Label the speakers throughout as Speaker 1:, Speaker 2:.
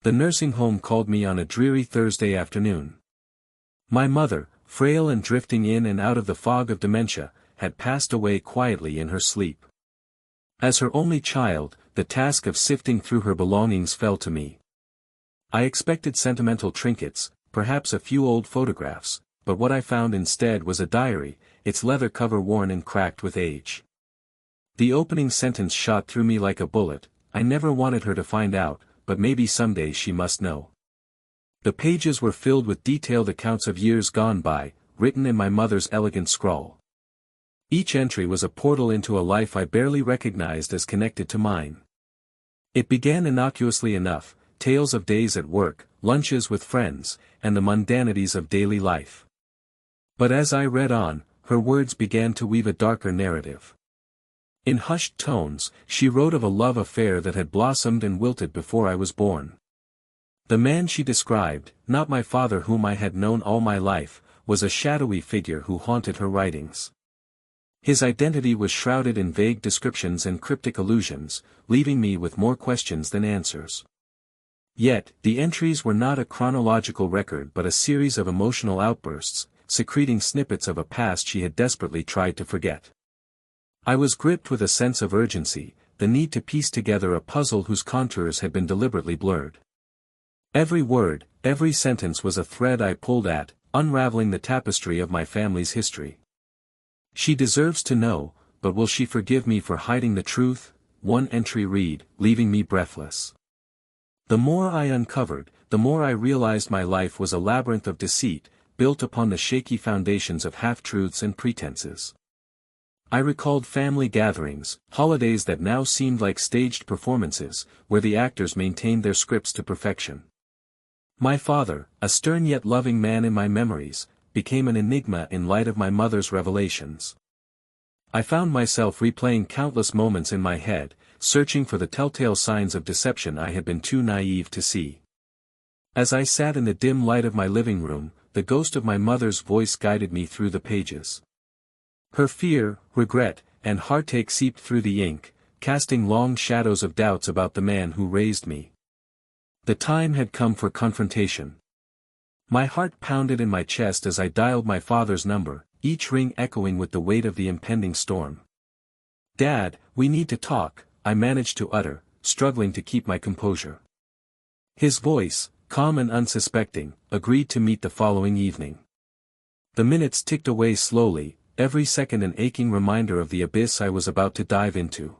Speaker 1: The nursing home called me on a dreary Thursday afternoon. My mother, frail and drifting in and out of the fog of dementia, had passed away quietly in her sleep. As her only child, the task of sifting through her belongings fell to me. I expected sentimental trinkets, perhaps a few old photographs, but what I found instead was a diary, its leather cover worn and cracked with age. The opening sentence shot through me like a bullet. I never wanted her to find out, but maybe someday she must know. The pages were filled with detailed accounts of years gone by, written in my mother's elegant scrawl. Each entry was a portal into a life I barely recognized as connected to mine. It began innocuously enough, tales of days at work, lunches with friends, and the mundanities of daily life. But as I read on, her words began to weave a darker narrative. In hushed tones, she wrote of a love affair that had blossomed and wilted before I was born. The man she described, not my father whom I had known all my life, was a shadowy figure who haunted her writings. His identity was shrouded in vague descriptions and cryptic allusions, leaving me with more questions than answers. Yet, the entries were not a chronological record but a series of emotional outbursts, secreting snippets of a past she had desperately tried to forget. I was gripped with a sense of urgency, the need to piece together a puzzle whose contours had been deliberately blurred. Every word, every sentence was a thread I pulled at, unraveling the tapestry of my family's history. She deserves to know, but will she forgive me for hiding the truth? One entry read, leaving me breathless. The more I uncovered, the more I realized my life was a labyrinth of deceit, built upon the shaky foundations of half-truths and pretenses. I recalled family gatherings, holidays that now seemed like staged performances, where the actors maintained their scripts to perfection. My father, a stern yet loving man in my memories, became an enigma in light of my mother's revelations. I found myself replaying countless moments in my head, searching for the telltale signs of deception I had been too naive to see. As I sat in the dim light of my living room, the ghost of my mother's voice guided me through the pages. Her fear, regret, and heartache seeped through the ink, casting long shadows of doubts about the man who raised me. The time had come for confrontation. My heart pounded in my chest as I dialed my father's number, each ring echoing with the weight of the impending storm. "Dad, we need to talk," I managed to utter, struggling to keep my composure. His voice, calm and unsuspecting, agreed to meet the following evening. The minutes ticked away slowly, every second an aching reminder of the abyss I was about to dive into.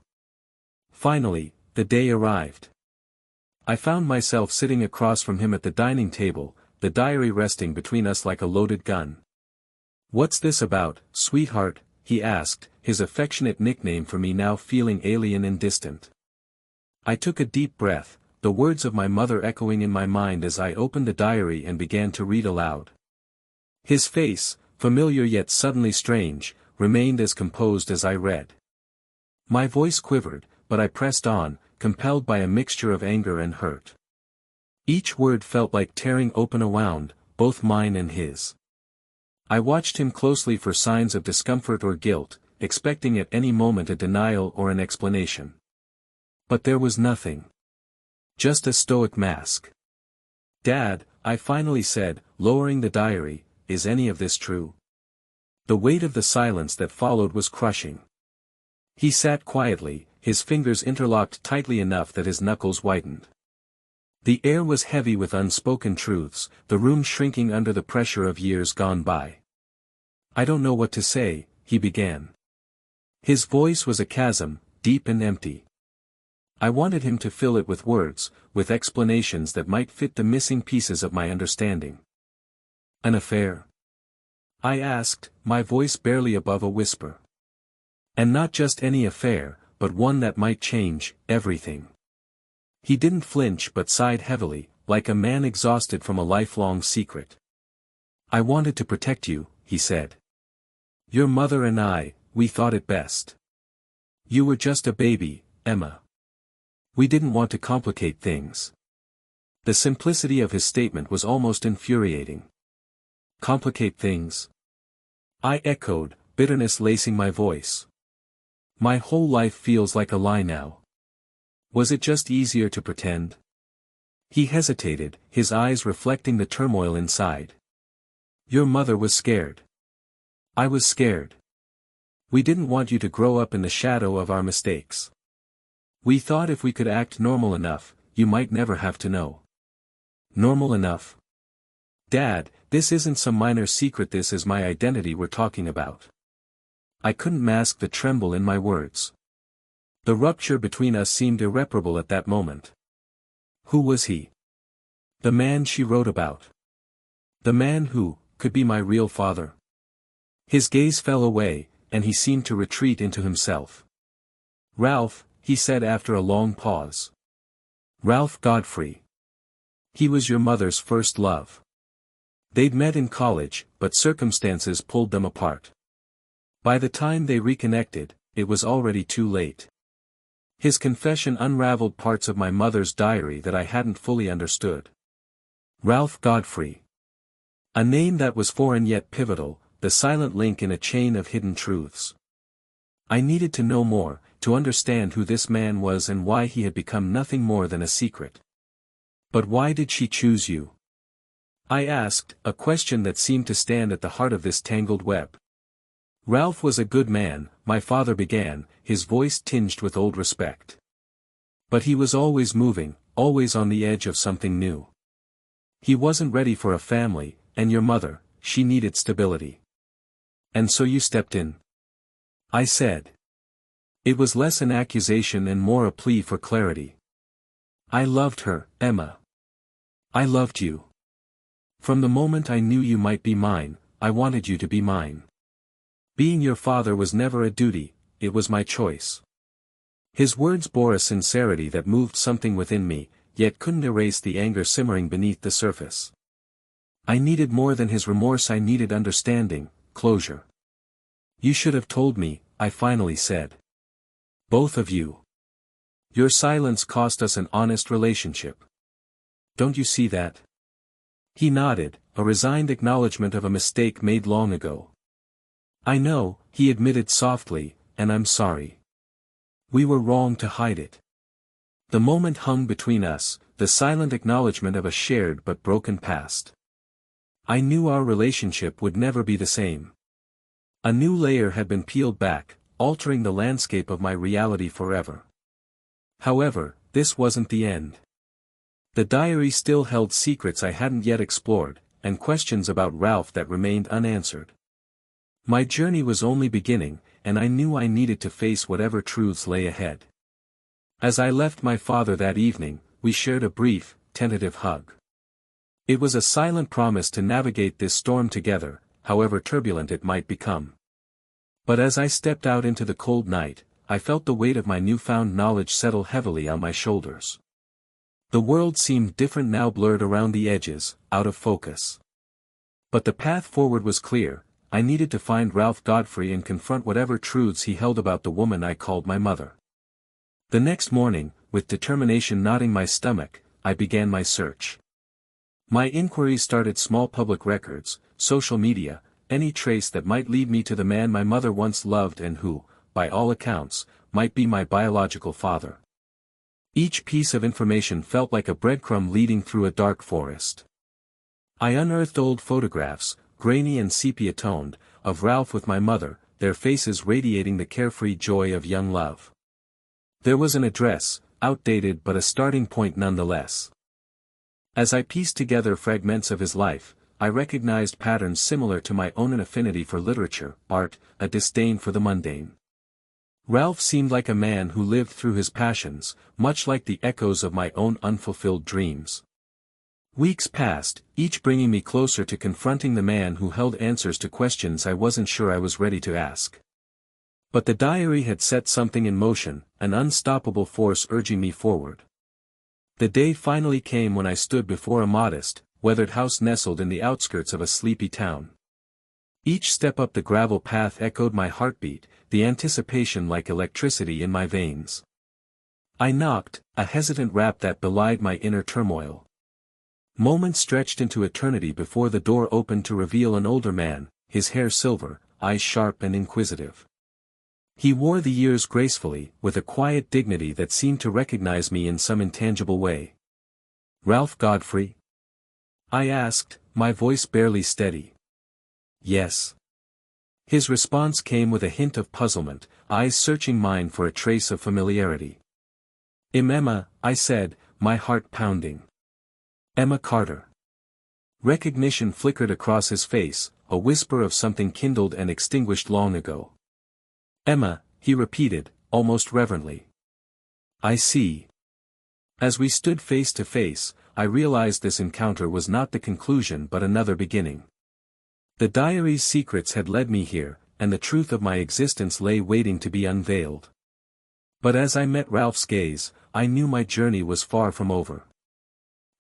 Speaker 1: Finally, the day arrived. I found myself sitting across from him at the dining table, the diary resting between us like a loaded gun. "What's this about, sweetheart?" he asked, his affectionate nickname for me now feeling alien and distant. I took a deep breath, the words of my mother echoing in my mind as I opened the diary and began to read aloud. His face, familiar yet suddenly strange, remained as composed as I read. My voice quivered, but I pressed on, compelled by a mixture of anger and hurt. Each word felt like tearing open a wound, both mine and his. I watched him closely for signs of discomfort or guilt, expecting at any moment a denial or an explanation. But there was nothing. Just a stoic mask. "Dad," I finally said, lowering the diary, "is any of this true?" The weight of the silence that followed was crushing. He sat quietly, his fingers interlocked tightly enough that his knuckles whitened. The air was heavy with unspoken truths, the room shrinking under the pressure of years gone by. "I don't know what to say," he began. His voice was a chasm, deep and empty. I wanted him to fill it with words, with explanations that might fit the missing pieces of my understanding. "An affair?" I asked, my voice barely above a whisper. "And not just any affair, but one that might change everything." He didn't flinch but sighed heavily, like a man exhausted from a lifelong secret. "I wanted to protect you," he said. "Your mother and I, we thought it best. You were just a baby, Emma. We didn't want to complicate things." The simplicity of his statement was almost infuriating. "Complicate things?" I echoed, bitterness lacing my voice. "My whole life feels like a lie now. Was it just easier to pretend?" He hesitated, his eyes reflecting the turmoil inside. Your mother was scared. I was scared. We didn't want you to grow up in the shadow of our mistakes. We thought if we could act normal enough, you might never have to know. Normal enough? Dad, this isn't some minor secret, this is my identity we're talking about. I couldn't mask the tremble in my words. The rupture between us seemed irreparable at that moment. Who was he? The man she wrote about. The man who could be my real father. His gaze fell away, and he seemed to retreat into himself. Ralph, he said after a long pause. Ralph Godfrey. He was your mother's first love. They'd met in college, but circumstances pulled them apart. By the time they reconnected, it was already too late. His confession unraveled parts of my mother's diary that I hadn't fully understood. Ralph Godfrey. A name that was foreign yet pivotal, the silent link in a chain of hidden truths. I needed to know more, to understand who this man was and why he had become nothing more than a secret. But why did she choose you? I asked, a question that seemed to stand at the heart of this tangled web. Ralph was a good man, my father began, his voice tinged with old respect. But he was always moving, always on the edge of something new. He wasn't ready for a family, and your mother, she needed stability. And so you stepped in? I said. It was less an accusation and more a plea for clarity. I loved her, Emma. I loved you. From the moment I knew you might be mine, I wanted you to be mine. Being your father was never a duty, it was my choice. His words bore a sincerity that moved something within me, yet couldn't erase the anger simmering beneath the surface. I needed more than his remorse, I needed understanding, closure. You should have told me, I finally said. Both of you. Your silence cost us an honest relationship. Don't you see that? He nodded, a resigned acknowledgement of a mistake made long ago. I know, he admitted softly, and I'm sorry. We were wrong to hide it. The moment hung between us, the silent acknowledgement of a shared but broken past. I knew our relationship would never be the same. A new layer had been peeled back, altering the landscape of my reality forever. However, this wasn't the end. The diary still held secrets I hadn't yet explored, and questions about Ralph that remained unanswered. My journey was only beginning, and I knew I needed to face whatever truths lay ahead. As I left my father that evening, we shared a brief, tentative hug. It was a silent promise to navigate this storm together, however turbulent it might become. But as I stepped out into the cold night, I felt the weight of my newfound knowledge settle heavily on my shoulders. The world seemed different now, blurred around the edges, out of focus. But the path forward was clear. I needed to find Ralph Godfrey and confront whatever truths he held about the woman I called my mother. The next morning, with determination knotting my stomach, I began my search. My inquiries started small: public records, social media, any trace that might lead me to the man my mother once loved and who, by all accounts, might be my biological father. Each piece of information felt like a breadcrumb leading through a dark forest. I unearthed old photographs, grainy and sepia-toned, of Ralph with my mother, their faces radiating the carefree joy of young love. There was an address, outdated but a starting point nonetheless. As I pieced together fragments of his life, I recognized patterns similar to my own: an affinity for literature, art, a disdain for the mundane. Ralph seemed like a man who lived through his passions, much like the echoes of my own unfulfilled dreams. Weeks passed, each bringing me closer to confronting the man who held answers to questions I wasn't sure I was ready to ask. But the diary had set something in motion, an unstoppable force urging me forward. The day finally came when I stood before a modest, weathered house nestled in the outskirts of a sleepy town. Each step up the gravel path echoed my heartbeat, the anticipation like electricity in my veins. I knocked, a hesitant rap that belied my inner turmoil. Moments stretched into eternity before the door opened to reveal an older man, his hair silver, eyes sharp and inquisitive. He wore the years gracefully, with a quiet dignity that seemed to recognize me in some intangible way. Ralph Godfrey? I asked, my voice barely steady. Yes. His response came with a hint of puzzlement, eyes searching mine for a trace of familiarity. Emma, I said, my heart pounding. Emma Carter. Recognition flickered across his face, a whisper of something kindled and extinguished long ago. Emma, he repeated, almost reverently. I see. As we stood face to face, I realized this encounter was not the conclusion but another beginning. The diary's secrets had led me here, and the truth of my existence lay waiting to be unveiled. But as I met Ralph's gaze, I knew my journey was far from over.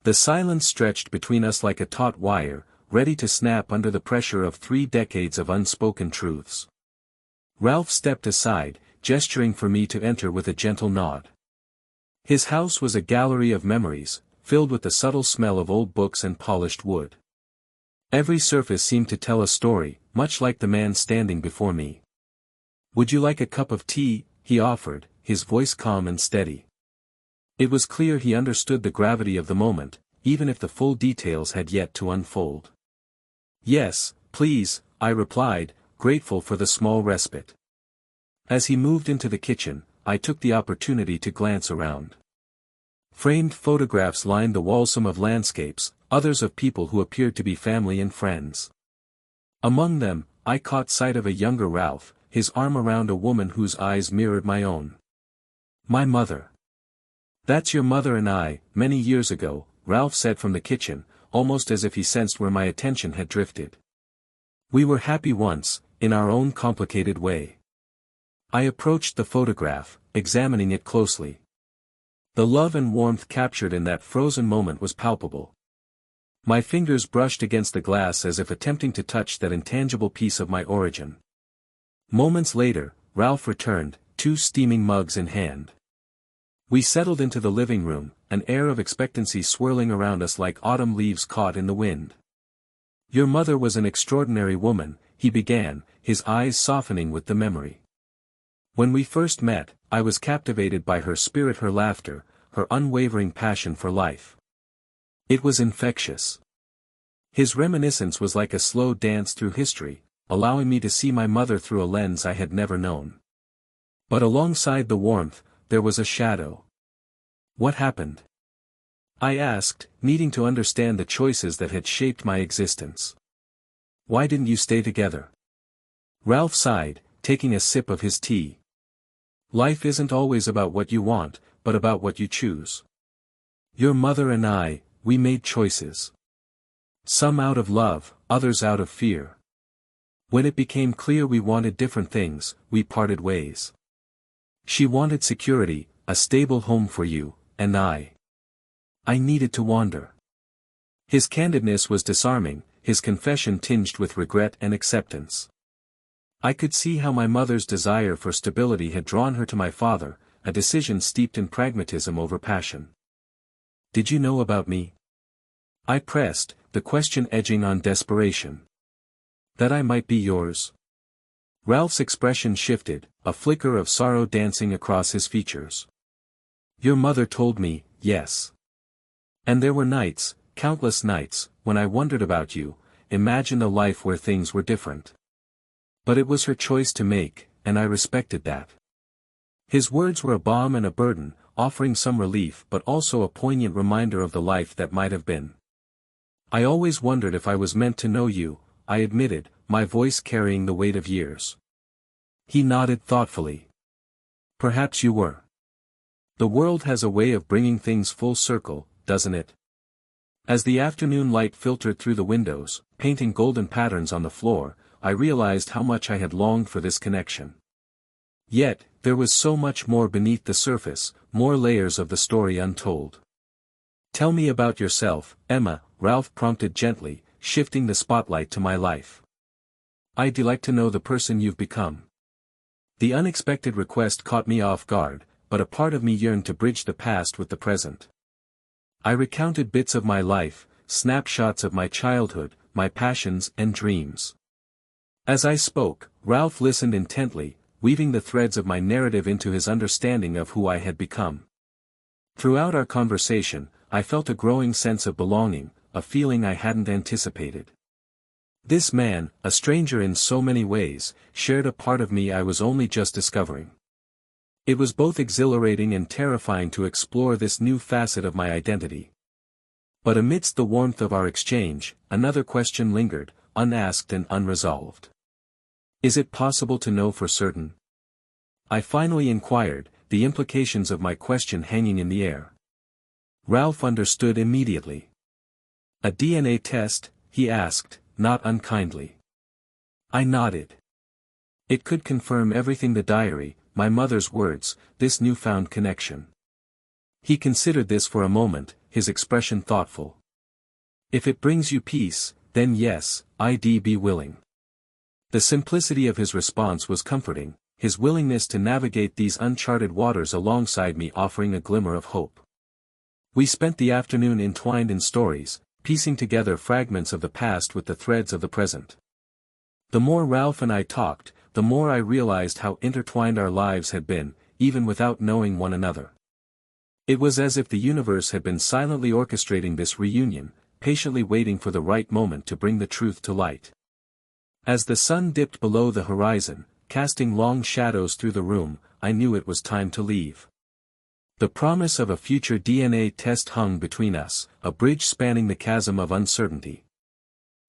Speaker 1: The silence stretched between us like a taut wire, ready to snap under the pressure of 3 decades of unspoken truths. Ralph stepped aside, gesturing for me to enter with a gentle nod. His house was a gallery of memories, filled with the subtle smell of old books and polished wood. Every surface seemed to tell a story, much like the man standing before me. Would you like a cup of tea? He offered, his voice calm and steady. It was clear he understood the gravity of the moment, even if the full details had yet to unfold. Yes, please, I replied, grateful for the small respite. As he moved into the kitchen, I took the opportunity to glance around. Framed photographs lined the walls, some of landscapes, others of people who appeared to be family and friends. Among them, I caught sight of a younger Ralph, his arm around a woman whose eyes mirrored my own. My mother. That's your mother and I, many years ago, Ralph said from the kitchen, almost as if he sensed where my attention had drifted. We were happy once, in our own complicated way. I approached the photograph, examining it closely. The love and warmth captured in that frozen moment was palpable. My fingers brushed against the glass as if attempting to touch that intangible piece of my origin. Moments later, Ralph returned, 2 steaming mugs in hand. We settled into the living room, an air of expectancy swirling around us like autumn leaves caught in the wind. Your mother was an extraordinary woman, he began, his eyes softening with the memory. When we first met, I was captivated by her spirit, her laughter, her unwavering passion for life. It was infectious. His reminiscence was like a slow dance through history, allowing me to see my mother through a lens I had never known. But alongside the warmth, there was a shadow. What happened? I asked, needing to understand the choices that had shaped my existence. Why didn't you stay together? Ralph sighed, taking a sip of his tea. Life isn't always about what you want, but about what you choose. Your mother and I, we made choices. Some out of love, others out of fear. When it became clear we wanted different things, we parted ways. She wanted security, a stable home for you, and I needed to wander. His candidness was disarming, his confession tinged with regret and acceptance. I could see how my mother's desire for stability had drawn her to my father, a decision steeped in pragmatism over passion. Did you know about me? I pressed, the question edging on desperation. That I might be yours? Ralph's expression shifted, a flicker of sorrow dancing across his features. Your mother told me, yes. And there were nights, countless nights, when I wondered about you, imagined a life where things were different. But it was her choice to make, and I respected that. His words were a balm and a burden, offering some relief but also a poignant reminder of the life that might have been. I always wondered if I was meant to know you, I admitted, my voice carrying the weight of years. He nodded thoughtfully. Perhaps you were. The world has a way of bringing things full circle, doesn't it? As the afternoon light filtered through the windows, painting golden patterns on the floor, I realized how much I had longed for this connection. Yet, there was so much more beneath the surface, more layers of the story untold. Tell me about yourself, Emma, Ralph prompted gently, shifting the spotlight to my life. I'd like to know the person you've become. The unexpected request caught me off guard, but a part of me yearned to bridge the past with the present. I recounted bits of my life, snapshots of my childhood, my passions and dreams. As I spoke, Ralph listened intently, weaving the threads of my narrative into his understanding of who I had become. Throughout our conversation, I felt a growing sense of belonging, a feeling I hadn't anticipated. This man, a stranger in so many ways, shared a part of me I was only just discovering. It was both exhilarating and terrifying to explore this new facet of my identity. But amidst the warmth of our exchange, another question lingered, unasked and unresolved. Is it possible to know for certain? I finally inquired, the implications of my question hanging in the air. Ralph understood immediately. A DNA test, he asked, not unkindly. I nodded. It could confirm everything: the diary, my mother's words, this newfound connection. He considered this for a moment, his expression thoughtful. If it brings you peace, then yes, I'd be willing. The simplicity of his response was comforting, his willingness to navigate these uncharted waters alongside me offering a glimmer of hope. We spent the afternoon entwined in stories, piecing together fragments of the past with the threads of the present. The more Ralph and I talked, the more I realized how intertwined our lives had been, even without knowing one another. It was as if the universe had been silently orchestrating this reunion, patiently waiting for the right moment to bring the truth to light. As the sun dipped below the horizon, casting long shadows through the room, I knew it was time to leave. The promise of a future DNA test hung between us, a bridge spanning the chasm of uncertainty.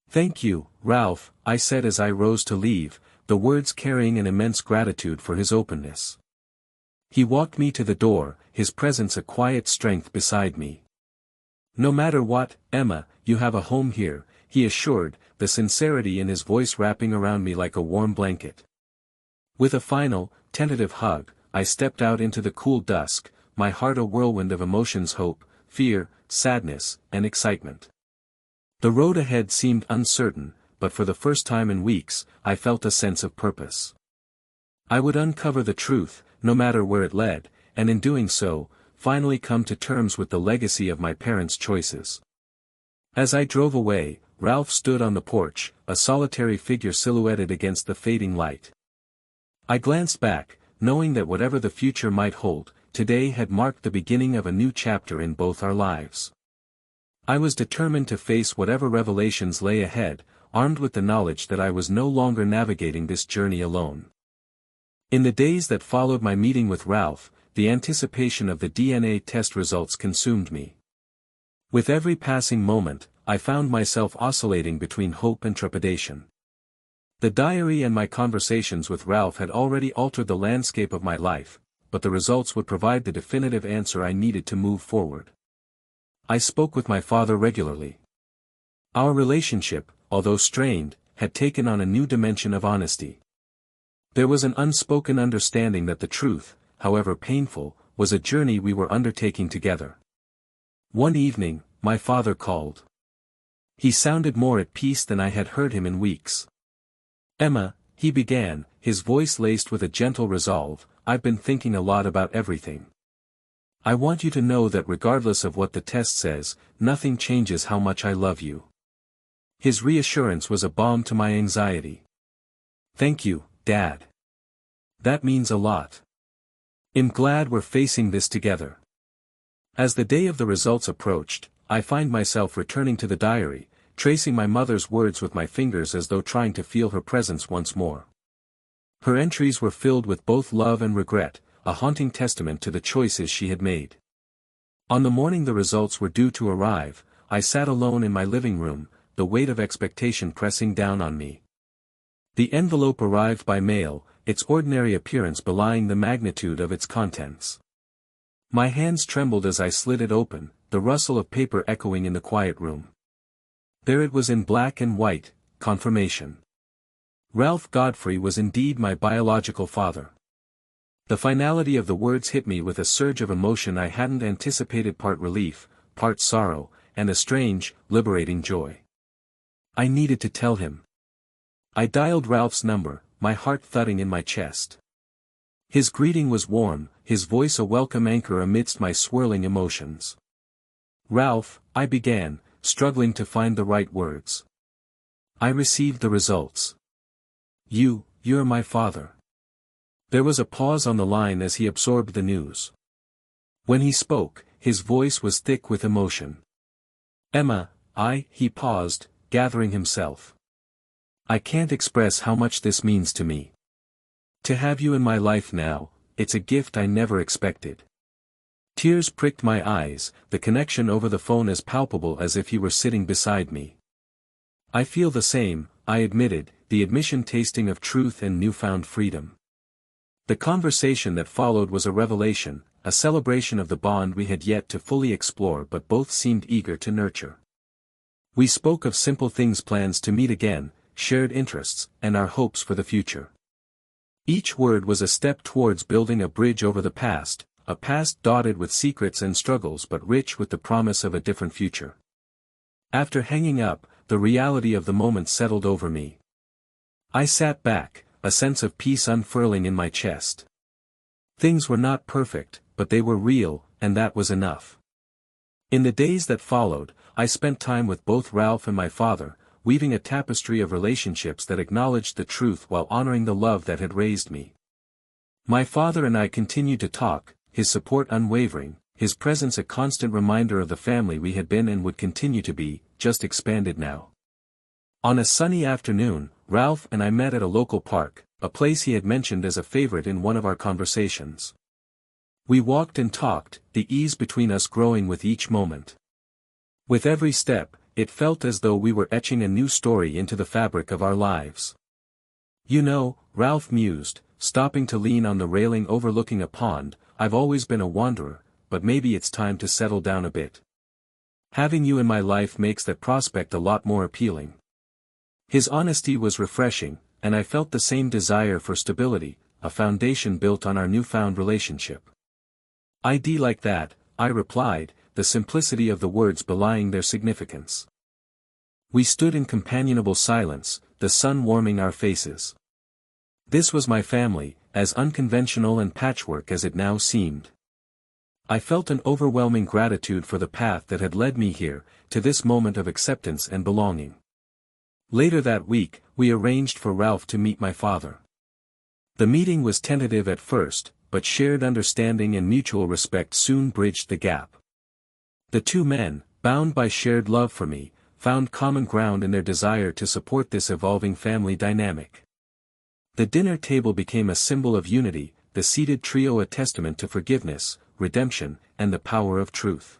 Speaker 1: Thank you, Ralph, I said as I rose to leave, the words carrying an immense gratitude for his openness. He walked me to the door, his presence a quiet strength beside me. No matter what, Emma, you have a home here, he assured, the sincerity in his voice wrapping around me like a warm blanket. With a final, tentative hug, I stepped out into the cool dusk, my heart a whirlwind of emotions: hope, fear, sadness, and excitement. The road ahead seemed uncertain, but for the first time in weeks, I felt a sense of purpose. I would uncover the truth, no matter where it led, and in doing so, finally come to terms with the legacy of my parents' choices. As I drove away, Ralph stood on the porch, a solitary figure silhouetted against the fading light. I glanced back, knowing that whatever the future might hold, today had marked the beginning of a new chapter in both our lives. I was determined to face whatever revelations lay ahead, armed with the knowledge that I was no longer navigating this journey alone. In the days that followed my meeting with Ralph, the anticipation of the DNA test results consumed me. With every passing moment, I found myself oscillating between hope and trepidation. The diary and my conversations with Ralph had already altered the landscape of my life, but the results would provide the definitive answer I needed to move forward. I spoke with my father regularly. Our relationship, although strained, had taken on a new dimension of honesty. There was an unspoken understanding that the truth, however painful, was a journey we were undertaking together. One evening, my father called. He sounded more at peace than I had heard him in weeks. Emma, he began, his voice laced with a gentle resolve, I've been thinking a lot about everything. I want you to know that regardless of what the test says, nothing changes how much I love you. His reassurance was a balm to my anxiety. Thank you, Dad. That means a lot. I'm glad we're facing this together. As the day of the results approached, I find myself returning to the diary, tracing my mother's words with my fingers as though trying to feel her presence once more. Her entries were filled with both love and regret, a haunting testament to the choices she had made. On the morning the results were due to arrive, I sat alone in my living room, the weight of expectation pressing down on me. The envelope arrived by mail, its ordinary appearance belying the magnitude of its contents. My hands trembled as I slid it open, the rustle of paper echoing in the quiet room. There it was in black and white, confirmation. Ralph Godfrey was indeed my biological father. The finality of the words hit me with a surge of emotion I hadn't anticipated, part relief, part sorrow, and a strange, liberating joy. I needed to tell him. I dialed Ralph's number, my heart thudding in my chest. His greeting was warm, his voice a welcome anchor amidst my swirling emotions. Ralph, I began, struggling to find the right words. I received the results. You're my father. There was a pause on the line as he absorbed the news. When he spoke, his voice was thick with emotion. Emma, he paused, gathering himself. I can't express how much this means to me. To have you in my life now, it's a gift I never expected. Tears pricked my eyes, the connection over the phone as palpable as if he were sitting beside me. I feel the same, I admitted, the admission tasting of truth and newfound freedom. The conversation that followed was a revelation, a celebration of the bond we had yet to fully explore but both seemed eager to nurture. We spoke of simple things, plans to meet again, shared interests, and our hopes for the future. Each word was a step towards building a bridge over the past, a past dotted with secrets and struggles but rich with the promise of a different future. After hanging up, the reality of the moment settled over me. I sat back, a sense of peace unfurling in my chest. Things were not perfect, but they were real, and that was enough. In the days that followed, I spent time with both Ralph and my father, weaving a tapestry of relationships that acknowledged the truth while honoring the love that had raised me. My father and I continued to talk, his support unwavering, his presence a constant reminder of the family we had been and would continue to be, just expanded now. On a sunny afternoon, Ralph and I met at a local park, a place he had mentioned as a favorite in one of our conversations. We walked and talked, the ease between us growing with each moment. With every step, it felt as though we were etching a new story into the fabric of our lives. You know, Ralph mused, stopping to lean on the railing overlooking a pond, I've always been a wanderer, but maybe it's time to settle down a bit. Having you in my life makes that prospect a lot more appealing. His honesty was refreshing, and I felt the same desire for stability, a foundation built on our newfound relationship. I'd like that, I replied, the simplicity of the words belying their significance. We stood in companionable silence, the sun warming our faces. This was my family, as unconventional and patchwork as it now seemed. I felt an overwhelming gratitude for the path that had led me here, to this moment of acceptance and belonging. Later that week, we arranged for Ralph to meet my father. The meeting was tentative at first, but shared understanding and mutual respect soon bridged the gap. The two men, bound by shared love for me, found common ground in their desire to support this evolving family dynamic. The dinner table became a symbol of unity, the seated trio a testament to forgiveness, redemption, and the power of truth.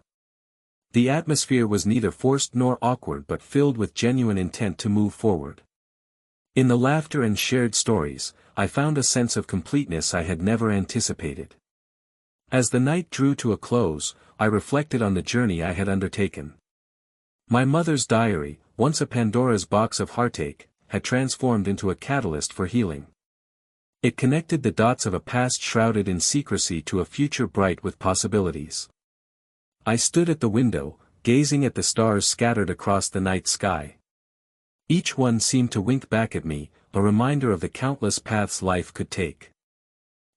Speaker 1: The atmosphere was neither forced nor awkward but filled with genuine intent to move forward. In the laughter and shared stories, I found a sense of completeness I had never anticipated. As the night drew to a close, I reflected on the journey I had undertaken. My mother's diary, once a Pandora's box of heartache, had transformed into a catalyst for healing. It connected the dots of a past shrouded in secrecy to a future bright with possibilities. I stood at the window, gazing at the stars scattered across the night sky. Each one seemed to wink back at me, a reminder of the countless paths life could take.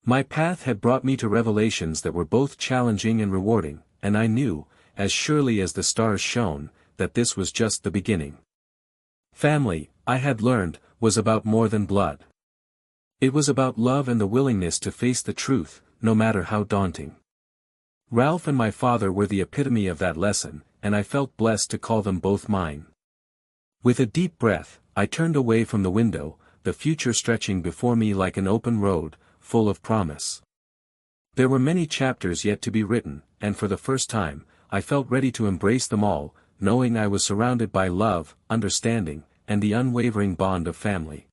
Speaker 1: My path had brought me to revelations that were both challenging and rewarding, and I knew, as surely as the stars shone, that this was just the beginning. Family, I had learned, was about more than blood. It was about love and the willingness to face the truth, no matter how daunting. Ralph and my father were the epitome of that lesson, and I felt blessed to call them both mine. With a deep breath, I turned away from the window, the future stretching before me like an open road, full of promise. There were many chapters yet to be written, and for the first time, I felt ready to embrace them all, knowing I was surrounded by love, understanding, and the unwavering bond of family.